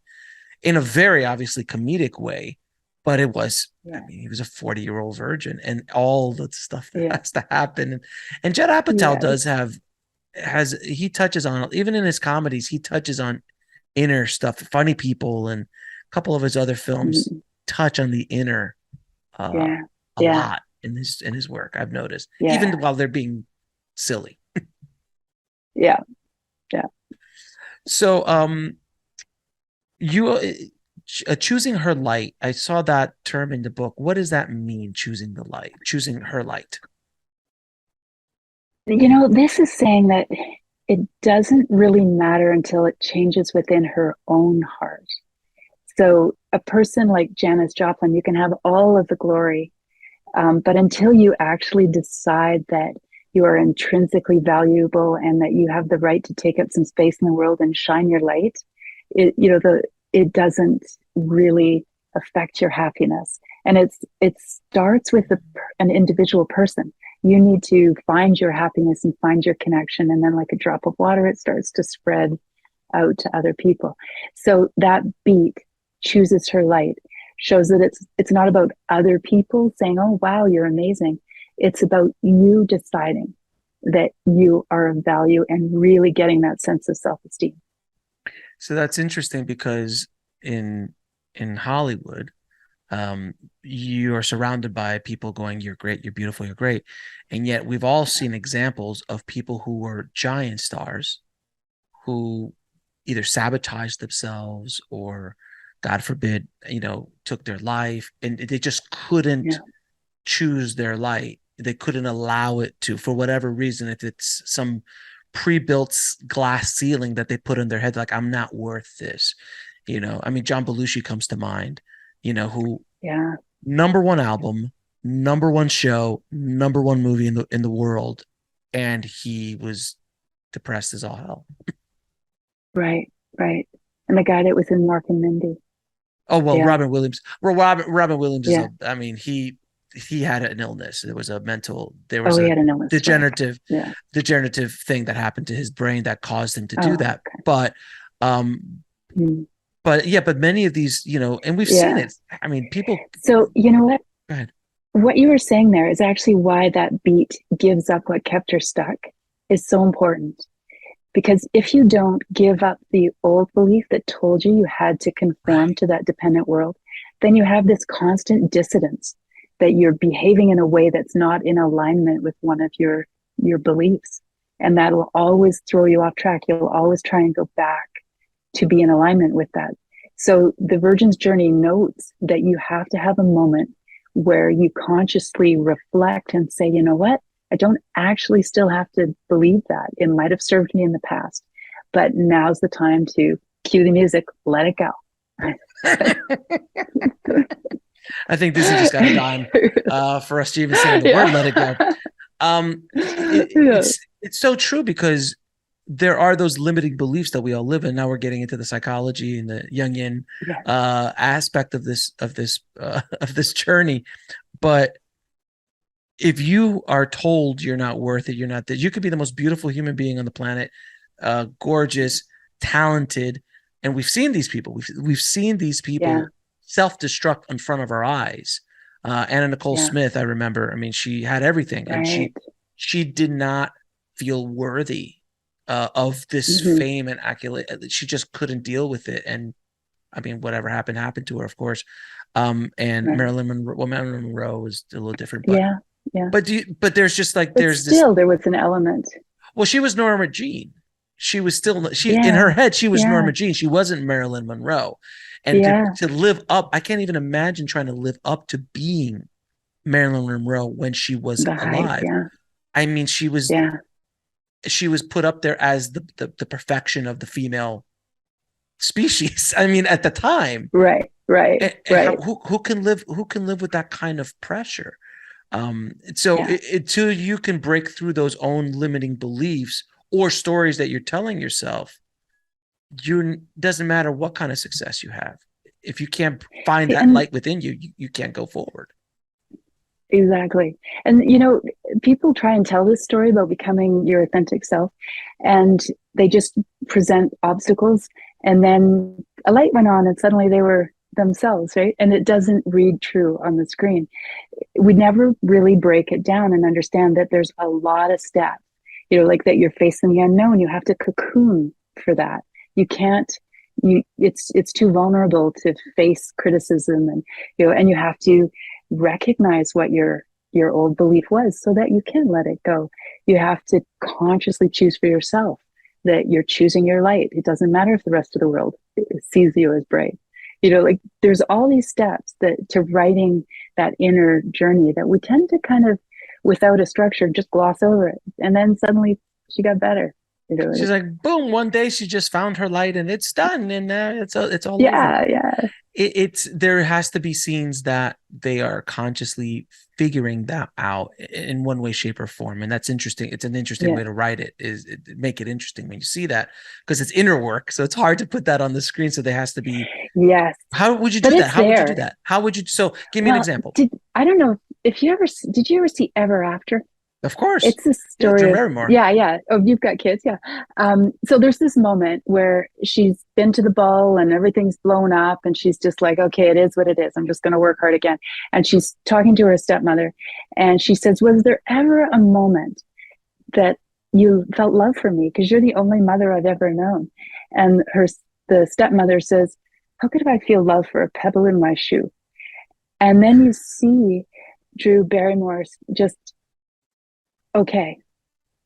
in a very obviously comedic way. But it was, I Yeah, mean, he was a 40-year-old virgin and all the stuff that yeah, has to happen. And Judd Apatow yes, does have has he touches on even in his comedies, he touches on inner stuff. Funny People and a couple of his other films Mhm. touch on the inner uh, Yeah. a Yeah. lot in his work. I've noticed, even Yeah. while they're being silly. Yeah. Yeah. So, you choosing her light. I saw that term in the book. What does that mean? Choosing the light, choosing her light. This is saying that it doesn't really matter until it changes within her own heart. So, a person like Janis Joplin, you can have all of the glory, but until you actually decide that you are intrinsically valuable and that you have the right to take up some space in the world and shine your light, it doesn't really affect your happiness. And it starts with an individual person. You need to find your happiness and find your connection, and then, like a drop of water, it starts to spread out to other people. So that beat, chooses her light, shows that it's not about other people saying, "Oh wow, you're amazing." It's about you deciding that you are of value and really getting that sense of self-esteem. So that's interesting because in Hollywood, you are surrounded by people going, "You're great, you're beautiful, you're great," and yet we've all seen examples of people who were giant stars who either sabotaged themselves or, God forbid, took their life, and they just couldn't Yeah. choose their light. They couldn't allow it to, for whatever reason, if it's some pre-built glass ceiling that they put in their head, like, I'm not worth this. I mean, John Belushi comes to mind, who Yeah. number one album, number one show, number one movie in the world, and he was depressed as all hell. Right. Right. And the guy that was in Mork and Mindy. Oh well, Yeah. Robin Williams. Well, Robin Williams is Yeah. a. I mean, he had an illness. There Oh, was he a had an illness, right? Yeah. degenerative thing that happened to his brain that caused him to do Oh, that. Um, mm. but yeah, but many of these, and we've seen Yeah. it. I mean, people. So, you know what? Go ahead. What you were saying there is actually why that beat gives up what kept her stuck is so important. Because if you don't give up the old belief that told you had to conform Right. to that dependent world, then you have this constant dissidence that you're behaving in a way that's not in alignment with one of your beliefs. And that will always throw you off track. You'll always try and go back to be in alignment with that. So the Virgin's Journey notes that you have to have a moment where you consciously reflect and say, you know what? I don't actually still have to believe that. It might have served me in the past, but now's the time to cue the music, let it go. I think Disney just got a dime for us to even say the word "let it go." Yeah. It's so true because there are those limiting beliefs that we all live in. Now we're getting into the psychology and the Jungian Yeah. aspect of this journey. But if you are told you're not worth it, you're not that, you could be the most beautiful human being on the planet, gorgeous, talented, and we've seen these people. We've seen these people Yeah. self-destruct in front of our eyes. Anna Nicole Yeah. Smith, I remember. I mean, she had everything, and Right. she did not feel worthy of this Mm-hmm. fame and accolade. She just couldn't deal with it, and I mean, whatever happened to her, of course. And Right. Marilyn Monroe was a little different, Yeah. Yeah. but there's just like But there's this. still, there was an element. Well, she was Norma Jean. She was still in her Yeah. head. She was Yeah. Norma Jean. She wasn't Marilyn Monroe, and Yeah. to live up, I can't even imagine trying to live up to being Marilyn Monroe when she was The hype. alive. Yeah. I mean, Yeah. she was put up there as the perfection of the female species. I mean, at the time, Right. Right. and Right. who can live with that kind of pressure? So Yeah. until you can break through those own limiting beliefs or stories that you're telling yourself, you doesn't matter what kind of success you have. If you can't find that And light within you, you can't go forward. exactly. And people try and tell this story about becoming your authentic self, and they just present obstacles, and then a light went on and suddenly they were themselves, right? And it doesn't read true on the screen. We never really break it down and understand that there's a lot of steps, like that you're facing the unknown. You have to cocoon for that. You can't it's too vulnerable to face criticism, and and you have to recognize what your old belief was so that you can let it go. You have to consciously choose for yourself that you're choosing your light. It doesn't matter if the rest of the world sees you as bright. Like there's all these steps that to writing that inner journey that we tend to kind of, without a structure, just gloss over it. And then suddenly she got better. She's like, boom, one day she just found her light and it's done. And it's all yeah, over. Yeah. There has to be scenes that they are consciously figuring that out in one way, shape, or form. And that's interesting. It's an interesting way to write it, make it interesting when you see that, because it's inner work. So it's hard to put that on the screen. So there has to be. Yes. How would you do that? How would you do that? How would you? So give me an example. I don't know if did you ever see Ever After? Of course. It's a story. Yeah. Oh, you've got kids. Yeah. So there's this moment where she's been to the ball and everything's blown up and she's just like, okay, it is what it is. I'm just going to work hard again. And she's talking to her stepmother and she says, was there ever a moment that you felt love for me? Because you're the only mother I've ever known. And the stepmother says, how could I feel love for a pebble in my shoe? And then you see Drew Barrymore just, okay,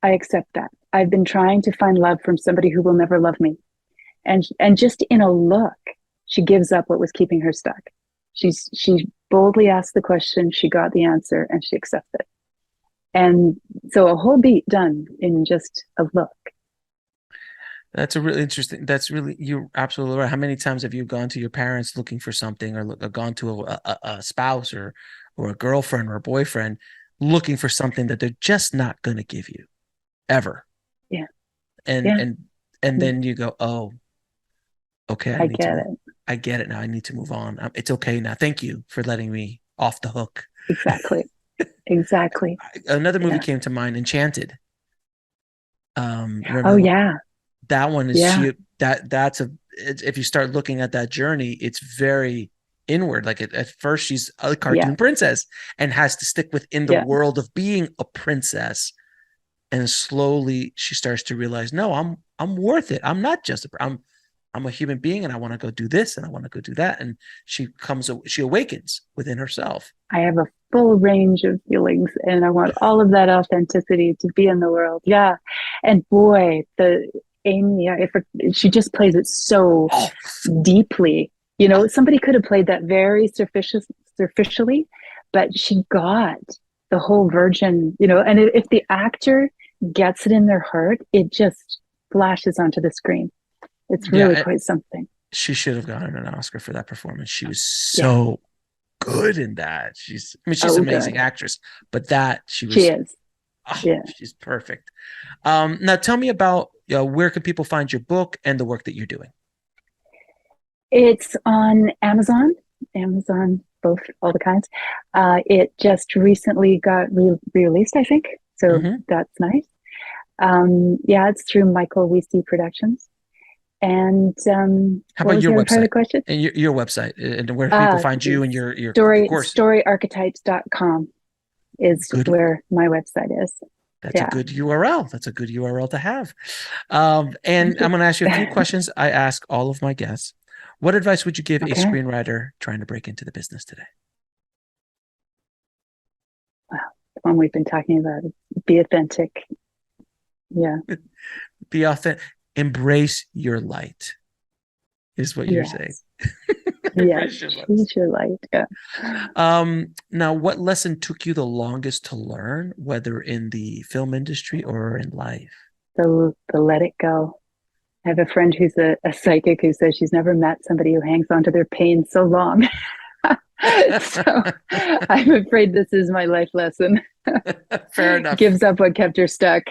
I accept that. I've been trying to find love from somebody who will never love me. And just in a look, she gives up what was keeping her stuck. She boldly asked the question, she got the answer, and she accepts it. And so a whole beat done in just a look. That's a really interesting. You're absolutely right. How many times have you gone to your parents looking for something, or gone to a spouse or a girlfriend or a boyfriend looking for something that they're just not going to give you ever? Yeah. And then you go, oh, okay. I get it. I get it now. I need to move on. It's okay now. Thank you for letting me off the hook. Exactly. Exactly. Another movie came to mind, Enchanted. Oh yeah. That one is if you start looking at that journey, it's very inward. Like at first she's a cartoon princess and has to stick within the world of being a princess, and slowly she starts to realize, no, I'm worth it. I'm not just I'm a human being, and I want to go do this and I want to go do that. And she awakens within herself. I have a full range of feelings and I want all of that authenticity to be in the world. Yeah. And boy, the Amy, she just plays it so deeply. Somebody could have played that very superficially, but she got the whole virgin, and if the actor gets it in their heart, it just flashes onto the screen. It's really quite something. She should have gotten an Oscar for that performance. She was so good in that. She's an amazing actress, but she is. She's perfect. Now tell me about where can people find your book and the work that you're doing? It's on Amazon, both, all the kinds. It just recently got re-released, I think. So that's nice. It's through Michael Weesey Productions. And how about your website? Question? And your website, and where people find you and your course? Storyarchetypes.com is where my website is. That's a good URL. That's a good URL to have. And I'm going to ask you a few questions I ask all of my guests. What advice would you give a screenwriter trying to break into the business today? Well, the one we've been talking about is be authentic. Yeah. Be authentic. Embrace your light is what you're saying. Yes, choose your light. Yeah. Now, what lesson took you the longest to learn, whether in the film industry or in life? The let it go. I have a friend who's a psychic who says she's never met somebody who hangs on to their pain so long. So I'm afraid this is my life lesson. Fair enough. Gives up what kept her stuck.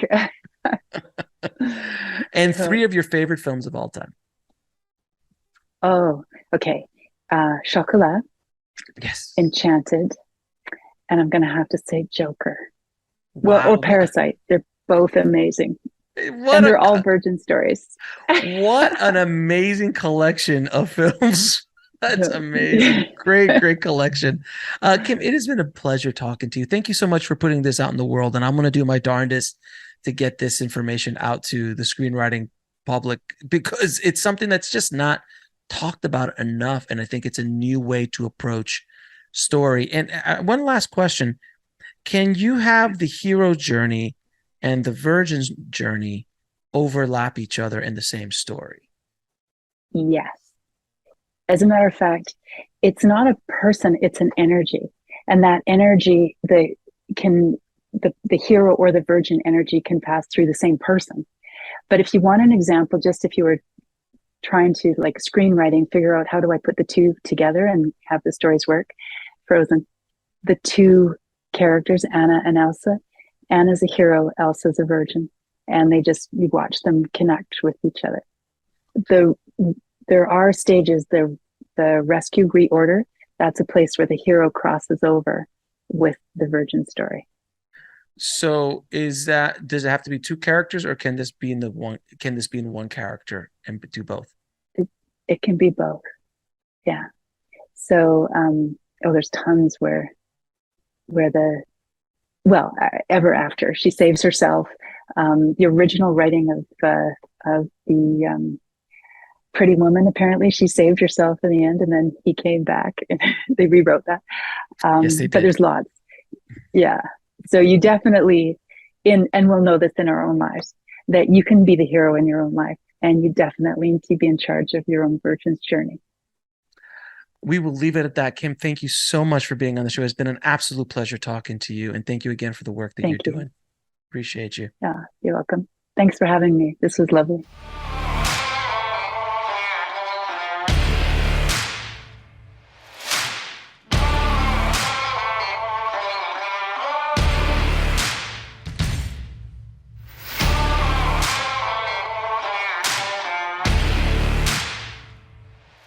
And 3 of your favorite films of all time. Oh, okay. Chocolat. Yes. Enchanted. And I'm going to have to say Joker. Wow. Well, or Parasite. They're both amazing. And they're all virgin stories. What an amazing collection of films. That's amazing. Great collection. Kim, it has been a pleasure talking to you. Thank you so much for putting this out in the world. And I'm going to do my darndest to get this information out to the screenwriting public, because it's something that's just not talked about enough. And I think it's a new way to approach story. And one last question. Can you have the hero journey and the virgin's journey overlap each other in the same story? Yes. As a matter of fact, it's not a person, it's an energy. And that energy, the hero or the virgin energy can pass through the same person. But if you want an example, just if you were trying to, like screenwriting, figure out how do I put the two together and have the stories work, Frozen, the two characters, Anna and Elsa. Anna's a hero, Elsa's a virgin. And you watch them connect with each other. There are stages, the rescue reorder, that's a place where the hero crosses over with the virgin story. So does it have to be two characters, or can this be in one character and do both? It can be both. Yeah. So, there's tons where ever after she saves herself. The original writing of the Pretty Woman, apparently she saved herself in the end, and then he came back and they rewrote that. Yes, they did. But there's lots. Yeah. So you definitely, and we'll know this in our own lives, that you can be the hero in your own life, and you definitely need to be in charge of your own virgin's journey. We will leave it at that. Kim, thank you so much for being on the show. It's been an absolute pleasure talking to you, and thank you again for the work that you're doing. Appreciate you. Yeah, you're welcome. Thanks for having me. This was lovely.